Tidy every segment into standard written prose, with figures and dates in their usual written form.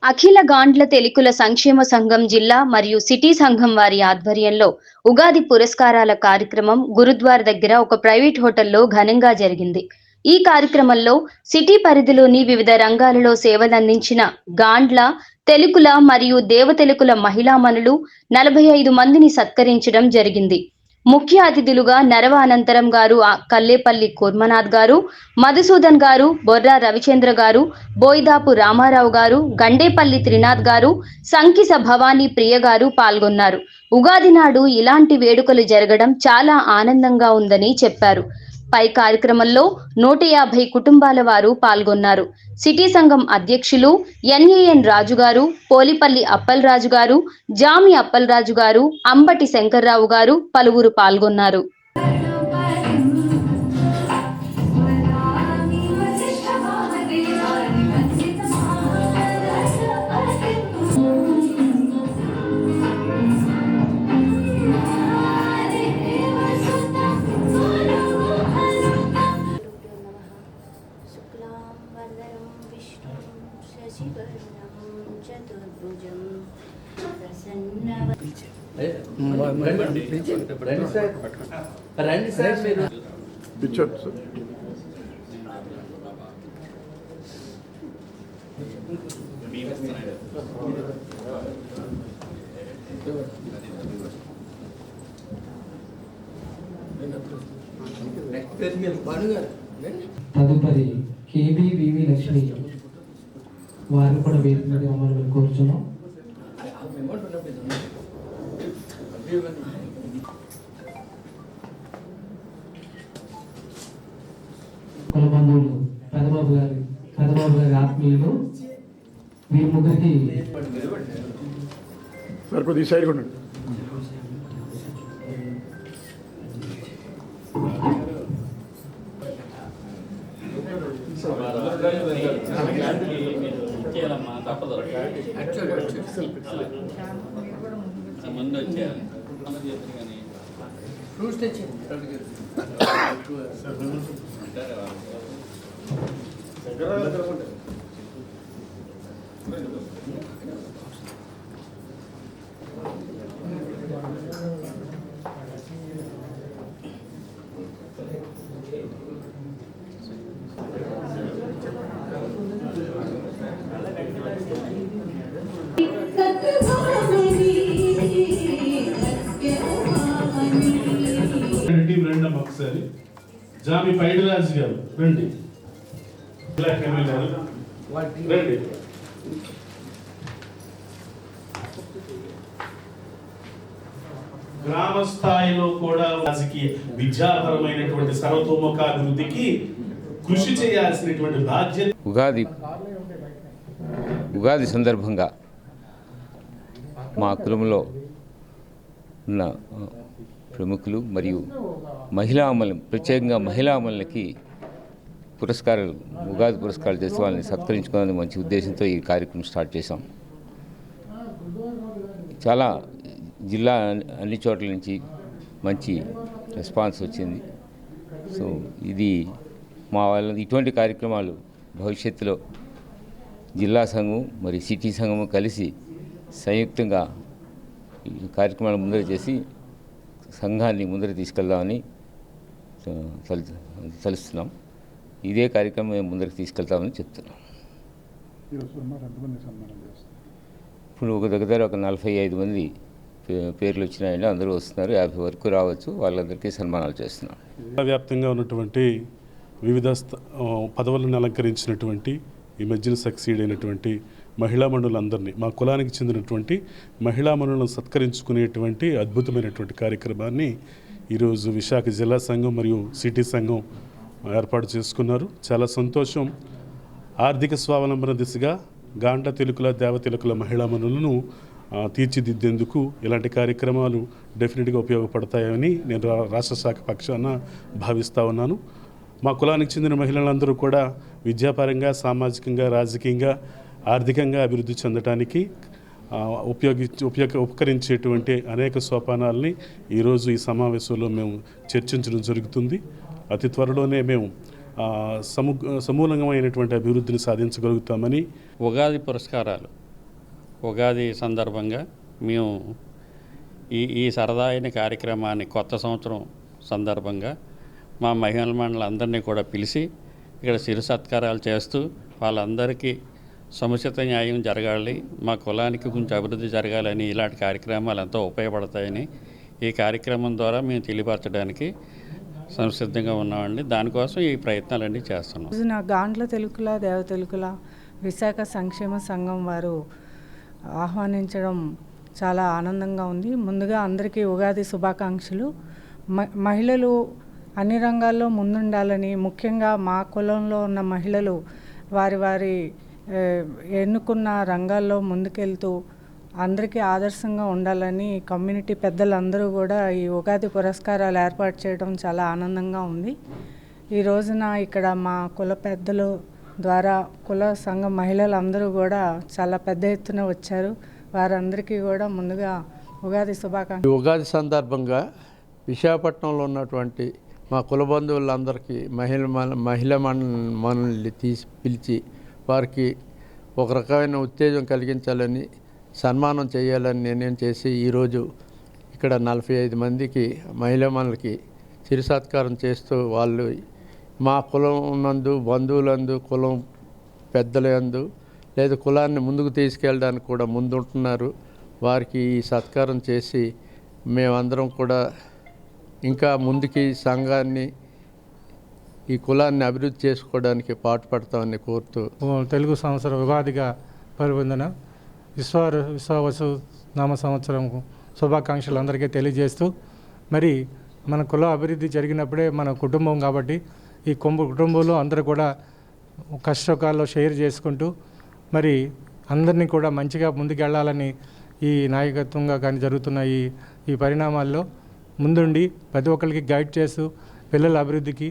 అఖిల గాండ్ల తెలుగుల సంక్షేమ సంఘం జిల్లా మరియు సిటీ సంఘం వారి ఆధ్వర్యంలో ఉగాది పురస్కారాల కార్యక్రమం గురుద్వార్ దగ్గర ఒక ప్రైవేట్ హోటల్లో ఘనంగా జరిగింది. ఈ కార్యక్రమంలో సిటీ పరిధిలోని వివిధ రంగాలలో సేవలందించిన గాండ్ల తెలుగుల మరియు దేవతెలుకుల మహిళామణులు 45 మందిని సత్కరించడం జరిగింది. ముఖ్య అతిథులుగా నరవ అనంతరం గారు, కల్లేపల్లి కూర్మనాథ్ గారు, మధుసూదన్ గారు, బొర్రా రవిచంద్ర గారు, బోయిదాపు రామారావు గారు, గండేపల్లి త్రినాథ్ గారు, సంకిస భవానీ ప్రియ గారు పాల్గొన్నారు. ఉగాది నాడు ఇలాంటి వేడుకలు జరగడం చాలా ఆనందంగా ఉందని చెప్పారు. పై కార్యక్రమంలో 150 కుటుంబాల వారు పాల్గొన్నారు. సిటీ సంఘం అధ్యక్షులు ఎన్ఏఎన్ రాజు గారు, పోలిపల్లి అప్పలరాజు గారు, జామి అప్పలరాజు గారు, అంబటి శంకర్రావు గారు పలువురు పాల్గొన్నారు. తదుపరి కేబీవీవి లక్ష్మి వారు కూడా వేదిక మీద అమలు కోరుచున్నాం. కుల బంధువులు పెదబాబు గారి ఆత్మీయులు వీరి ముగ్గురికి ముందు వచ్చేయాలి. ఒకసారి జామి పైడిరాజు గారు రండి, రండి. గ్రామ స్థాయిలో కూడా రాజకీయ విద్యాపరమైనటువంటి సర్వతోముఖాభివృద్ధికి కృషి చేయాల్సినటువంటి బాధ్యత. ఉగాది సందర్భంగా మా కులంలో ఉన్న ప్రముఖులు మరియు ప్రత్యేకంగా మహిళామణులకి ఉగాది పురస్కారాలు చేసి వాళ్ళని సత్కరించుకోవాలని మంచి ఉద్దేశంతో ఈ కార్యక్రమం స్టార్ట్ చేశాం. చాలా జిల్లా అన్ని చోట్ల నుంచి మంచి రెస్పాన్స్ వచ్చింది. సో ఇది మా వాళ్ళ ఇటువంటి కార్యక్రమాలు భవిష్యత్తులో జిల్లా సంఘం మరియు సిటీ సంఘము కలిసి సంయుక్తంగా ఈ కార్యక్రమాలు ముందర చేసి సంఘాన్ని ముందర తీసుకెళ్దామని తలుస్తున్నాం. ఇదే కార్యక్రమం మేము ముందరికి తీసుకెళ్తామని చెప్తున్నాం. ఇప్పుడు ఒక దగ్గర ఒక 45 మంది పేర్లు వచ్చినాయండి. అందరూ వస్తున్నారు. 50 వరకు రావచ్చు. వాళ్ళందరికీ సన్మానాలు చేస్తున్నాం. వ్యాప్తంగా ఉన్నటువంటి వివిధ పదవులను అలంకరించినటువంటి ఈ మధ్యన సక్సీడ్ అయినటువంటి మహిళామణులందరినీ, మా కులానికి చెందినటువంటి మహిళామణులను సత్కరించుకునేటువంటి అద్భుతమైనటువంటి కార్యక్రమాన్ని ఈరోజు విశాఖ జిల్లా సంఘం మరియు సిటీ సంఘం ఏర్పాటు చేసుకున్నారు. చాలా సంతోషం. ఆర్థిక స్వావలంబన దిశగా గాండ్ల తెలుగుల దేవతెలుకుల మహిళామణులను తీర్చిదిద్దేందుకు ఇలాంటి కార్యక్రమాలు డెఫినెట్గా ఉపయోగపడతాయని నేను రాష్ట్ర శాఖ పక్షాన భావిస్తూ ఉన్నాను. మా కులానికి చెందిన మహిళలందరూ కూడా విద్యాపరంగా, సామాజికంగా, రాజకీయంగా, ఆర్థికంగా అభివృద్ధి చెందడానికి ఉపకరించేటువంటి అనేక సోపానాలని ఈరోజు ఈ సమావేశంలో మేము చర్చించడం జరుగుతుంది. అతి త్వరలోనే మేము సమూలంగమైనటువంటి అభివృద్ధిని సాధించగలుగుతామని. ఉగాది పురస్కారాలు ఉగాది సందర్భంగా మేము ఈ సరదా అయిన కార్యక్రమాన్ని కొత్త సంవత్సరం సందర్భంగా మా మహిళా మండలందరినీ కూడా పిలిచి ఇక్కడ చిరు సత్కారాలు చేస్తూ వాళ్ళందరికీ సముచిత న్యాయం జరగాలి, మా కులానికి కొంచెం అభివృద్ధి జరగాలని ఇలాంటి కార్యక్రమాలు ఎంతో ఉపయోగపడతాయని ఈ కార్యక్రమం ద్వారా మేము తెలియపరచడానికి సంసిద్ధంగా ఉన్నామండి. దానికోసం ఈ ప్రయత్నాలన్నీ చేస్తున్నాం. రోజున గాండ్ల తెలుగుల దేవ తెలుగుల విశాఖ సంక్షేమ సంఘం వారు ఆహ్వానించడం చాలా ఆనందంగా ఉంది. ముందుగా అందరికీ ఉగాది శుభాకాంక్షలు. మహిళలు అన్ని రంగాల్లో ముందుండాలని, ముఖ్యంగా మా కులంలో ఉన్న మహిళలు వారి ఎన్నుకున్న రంగాల్లో ముందుకెళ్తూ అందరికీ ఆదర్శంగా ఉండాలని కమ్యూనిటీ పెద్దలందరూ కూడా ఈ ఉగాది పురస్కారాలు ఏర్పాటు చేయడం చాలా ఆనందంగా ఉంది. ఈ రోజున ఇక్కడ మా కుల పెద్దలు ద్వారా కుల సంఘం మహిళలందరూ కూడా చాలా పెద్ద ఎత్తున వచ్చారు. వారందరికీ కూడా ముందుగా ఉగాది శుభాకాంక్షలు. ఉగాది సందర్భంగా విశాఖపట్నంలో ఉన్నటువంటి మా కుల బంధువులందరికీ మహిళా మనల్ని పిలిచి వారికి ఒక రకమైన ఉత్తేజం కలిగించాలని, సన్మానం చేయాలని నిర్ణయం చేసి ఈరోజు ఇక్కడ 45 మందికి మహిళా మనలకి చిరు సత్కారం చేస్తూ వాళ్ళు మా కులం నందు, బంధువులందు, కులం పెద్దలందు లేదా కులాన్ని ముందుకు తీసుకెళ్ళడానికి కూడా ముందుంటున్నారు. వారికి ఈ సత్కారం చేసి మేమందరం కూడా ఇంకా ముందుకి సంఘాన్ని, ఈ కులాన్ని అభివృద్ధి చేసుకోవడానికి పాటుపడతామని కోరుతూ తెలుగు సంవత్సరం ఉగాదిగా పరిపొందిన విశ్వావసు నామ సంవత్సరం శుభాకాంక్షలు అందరికీ తెలియజేస్తూ, మరి మన కుల అభివృద్ధి జరిగినప్పుడే మన కుటుంబం కాబట్టి ఈ కుటుంబంలో అందరూ కూడా కష్టకాల్లో షేర్ చేసుకుంటూ మరి అందరినీ కూడా మంచిగా ముందుకెళ్ళాలని ఈ నాయకత్వంగా కానీ జరుగుతున్న ఈ పరిణామాల్లో ముందుండి ప్రతి ఒక్కరికి గైడ్ చేస్తూ పిల్లల అభివృద్ధికి,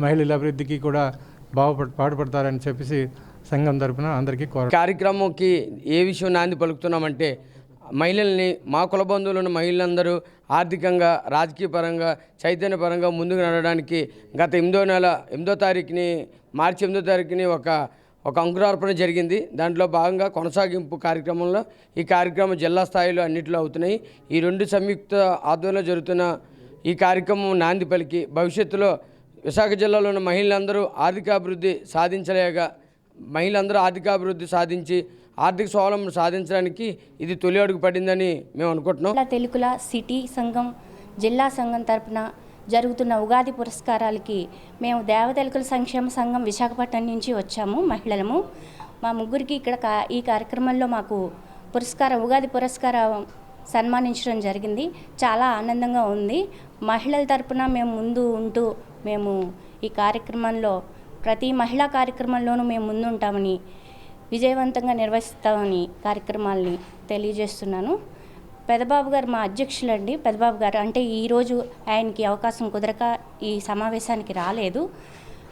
మహిళల అభివృద్ధికి కూడా పాటుపడతారని చెప్పేసి సంఘం తరపున అందరికీ కార్యక్రమంకి ఏ విషయం నాంది పలుకుతున్నామంటే, మహిళల్ని, మా కుల బంధువులను మహిళలందరూ ఆర్థికంగా, రాజకీయ పరంగా, చైతన్యపరంగా ముందుకు నడవడానికి గత 8వ తారీఖుని మార్చి 8వ తారీఖుని ఒక అంకురార్పణ జరిగింది. దాంట్లో భాగంగా కొనసాగింపు కార్యక్రమంలో ఈ కార్యక్రమం జిల్లా స్థాయిలో అన్నింటిలో అవుతున్నాయి. ఈ 2 సంయుక్త ఆధ్వర్యంలో జరుగుతున్న ఈ కార్యక్రమం నాంది పలికి భవిష్యత్తులో విశాఖ జిల్లాలో ఉన్న మహిళలందరూ ఆర్థికాభివృద్ధి సాధించలేక, మహిళలందరూ ఆర్థికాభివృద్ధి సాధించి ఆర్థిక స్వావలంబన సాధించడానికి ఇది తొలి అడుగు పడిందని మేము అనుకుంటున్నాం. తెలుగుల సిటీ సంఘం, జిల్లా సంఘం తరపున జరుగుతున్న ఉగాది పురస్కారాలకి మేము దేవతెలుకల సంక్షేమ సంఘం విశాఖపట్నం నుంచి వచ్చాము మహిళలము. మా ముగ్గురికి ఇక్కడ ఈ కార్యక్రమంలో మాకు ఉగాది పురస్కారం సన్మానించడం జరిగింది. చాలా ఆనందంగా ఉంది. మహిళల తరపున మేము ముందు ఉంటూ మేము ఈ కార్యక్రమంలో ప్రతి మహిళా కార్యక్రమంలోనూ మేము ముందుంటామని, విజయవంతంగా నిర్వహిస్తామని కార్యక్రమాల్ని తెలియజేస్తున్నాను. పెదబాబు గారు మా అధ్యక్షులండి. పెదబాబు గారు అంటే ఈరోజు ఆయనకి అవకాశం కుదరక ఈ సమావేశానికి రాలేదు.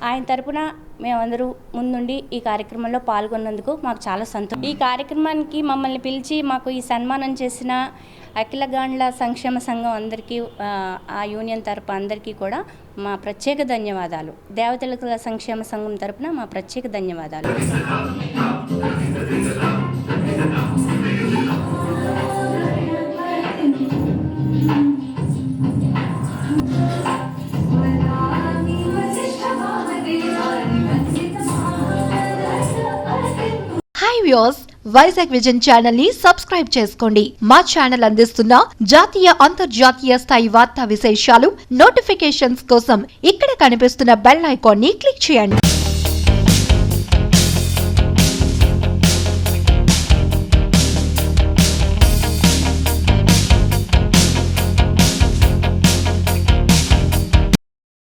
ఆయన తరపున మేమందరూ ముందుండి ఈ కార్యక్రమంలో పాల్గొన్నందుకు మాకు చాలా సంతోషం. ఈ కార్యక్రమానికి మమ్మల్ని పిలిచి మాకు ఈ సన్మానం చేసిన అఖిల గాండ్ల సంక్షేమ సంఘం అందరికీ, ఆ యూనియన్ తరపు అందరికీ కూడా మా ప్రత్యేక ధన్యవాదాలు. దేవతెలుకల సంక్షేమ సంఘం తరపున మా ప్రత్యేక ధన్యవాదాలు. Hi viewers, Vizag vision channel ని సబ్స్క్రైబ్ చేసుకోండి. మా ఛానల్ అందిస్తున్న జాతీయ, అంతర్జాతీయ స్థాయి వార్తా విశేషాలు, నోటిఫికేషన్స్ కోసం ఇక్కడ కనిపిస్తున్న బెల్ ఐకాన్ ని క్లిక్ చేయండి.